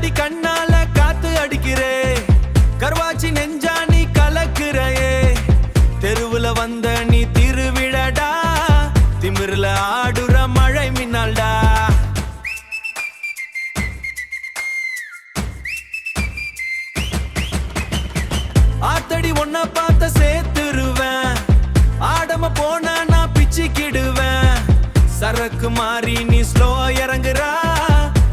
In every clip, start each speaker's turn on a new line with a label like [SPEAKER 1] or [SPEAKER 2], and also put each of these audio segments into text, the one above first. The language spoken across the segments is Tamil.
[SPEAKER 1] கண்ணாடி கண்ணால காத்து அடிக்கிறே கருவாச்சி நெஞ்சா நீ கலக்குறையே தெருவுல வந்த நீ திருவிழடா திமிர்ல ஆடுற மழை மின்னால்டா ஆத்தடி ஒன்ன பார்த்த சேர்த்துருவேன் ஆடம போன நான் பிச்சுக்கிடுவேன் சரக்கு மாறி நீ ஸ்லோ இறங்குறா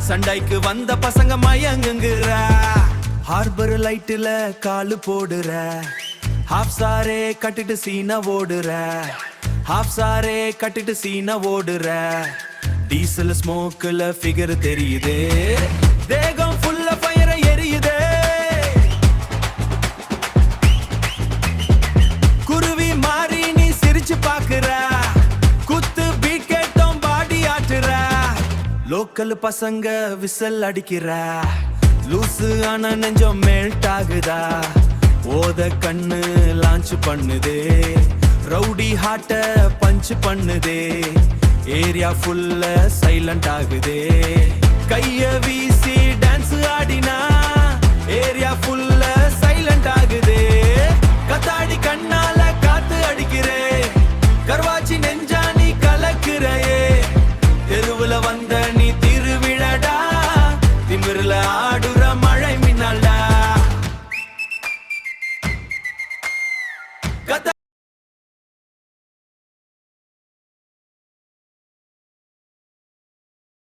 [SPEAKER 1] சண்டைக்கு வந்த பசங்க மயங்குறா ஹார்பர் லைட்ல காலு போடுற ஹாஃப் சாரே கட்டிட்டு சீன ஓடுற ஹாஃப் சாரே கட்டிட்டு சீன ஓடுற டீசல் ஸ்மோக்ல ஃபிகர் தெரியுது தேகம் ஃபுல்ல ஃபயர எரியுதே குருவி மாறி நீ சிரிச்சு பாக்குற குத்து பீட் கேட்டோம் பாடி ஆட்டுற லோக்கல் பசங்க விசல் அடிக்கிற லூசு ஆன நெஞ்சம் மெல்ட் ஆகுதா ஓத கண்ணு லான்ச் பண்ணுதே ரவுடி ஹார்ட்ட பஞ்ச் பண்ணுதே ஏரியா ஃபுல்ல சைலண்ட் ஆகுதே கைய வீசி